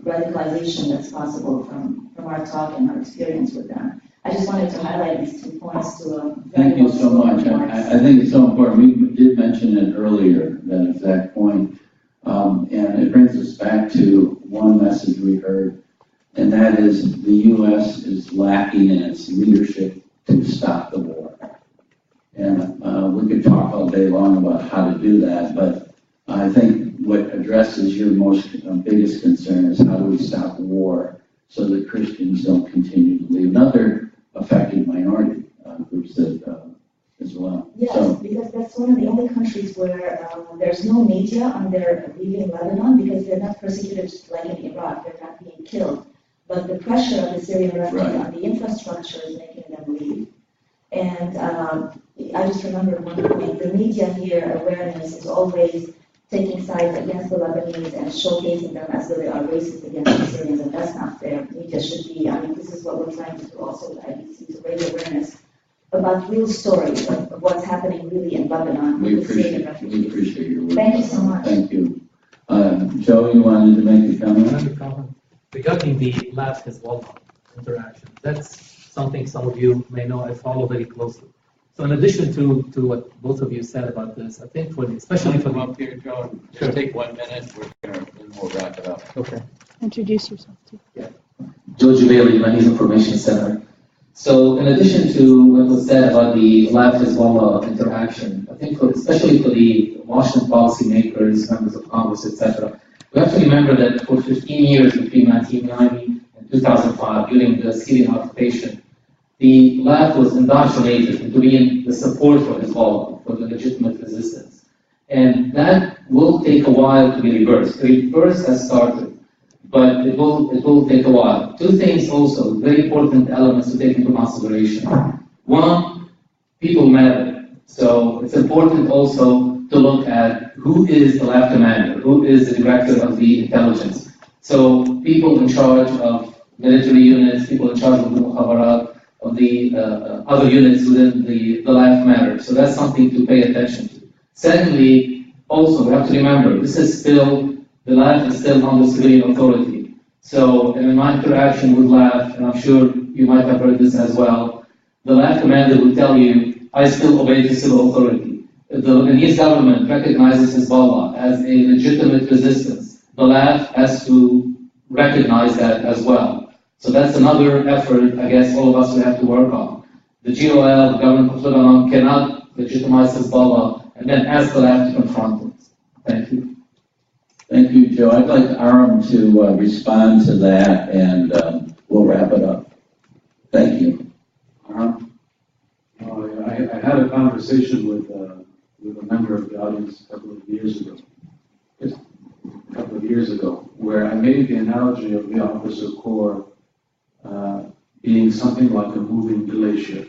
radicalization that's possible from our talk and our experience with them. I just wanted to highlight these 2 points to Thank you so much. I think it's so important. We did mention it earlier, that exact point. And it brings us back to one message we heard, and that is the U.S. is lacking in its leadership to stop the war. And we could talk all day long about how to do that, but I think what addresses your biggest concern is how do we stop war so that Christians don't continue to leave. Another affected minority groups that as well. Yes, because that's one of the only countries where there's no media on their leaving Lebanon, because they're not persecuted just like in Iraq, they're not being killed. But the pressure of the Syrian refugees on the infrastructure is making them leave. And I just remember one point, the media here, awareness is always taking sides against the Lebanese and showcasing them as though they are racist against the Syrians, and that's not fair. Media should be, this is what we're trying to do also with IBC, to raise awareness about real stories of what's happening really in Lebanon with the Syrian refugees. We appreciate your work. Thank you so much. Thank you. Joe, you wanted to make a comment? Regarding the last-Hezbollah interaction, that's something some of you may know I follow very closely. So in addition to what both of you said about this, I think especially for up here, Joe, just take 1 minute, and we'll wrap it up. Okay. Introduce yourself too. Joe Jubaili, Lebanese Information Center. So in addition to what was said about the left-Hezbollah interaction, I think especially for the Washington policymakers, members of Congress, etc., we have to remember that for 15 years between 1990 and 2005, during the Syrian occupation, the left was indoctrinated into being the support for Hezbollah, for the legitimate resistance. And that will take a while to be reversed. The reverse has started, but it will take a while. 2 things also, very important elements to take into consideration. One, people matter. So it's important also to look at who is the left commander, who is the director of the intelligence. So people in charge of military units, people in charge of the mukhabarat, of the other units within the left matter. So that's something to pay attention to. Secondly, also we have to remember, the left is still under civilian authority. So in my interaction with left, and I'm sure you might have heard this as well, the left commander will tell you, I still obey the civil authority. If the Lebanese government recognizes Hezbollah as a legitimate resistance, the left has to recognize that as well. So that's another effort, I guess, all of us will have to work on. The GOL, the government of Lebanon, cannot legitimize Hezbollah and then ask the left to confront it. Thank you. Thank you, Joe. I'd like Aram to respond to that, and we'll wrap it up. Thank you. I had a conversation with a member of the audience a couple of years ago, where I made the analogy of the officer corps being something like a moving glacier.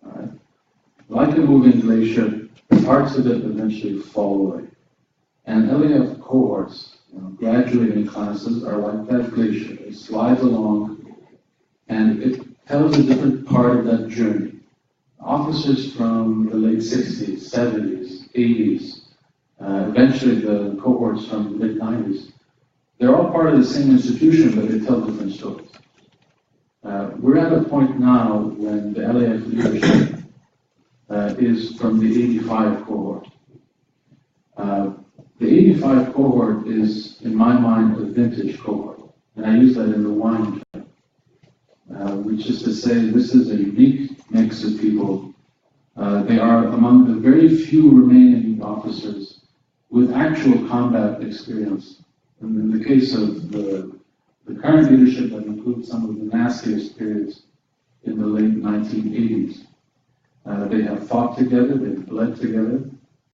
All right? Like a moving glacier, parts of it eventually fall away. And LAF cohorts, graduating classes, are like that glacier. It slides along, and it tells a different part of that journey. Officers from the late 60s, 70s, 80s, eventually the cohorts from the mid-90s, they're all part of the same institution, but they tell different stories. We're at a point now when the LAF leadership is from the 85 cohort. The 85 cohort is, in my mind, a vintage cohort, and I use that in the wine term, which is to say this is a unique mix of people. They are among the very few remaining officers with actual combat experience. And in the case of the current leadership, that includes some of the nastiest periods in the late 1980s. They have fought together, they've bled together,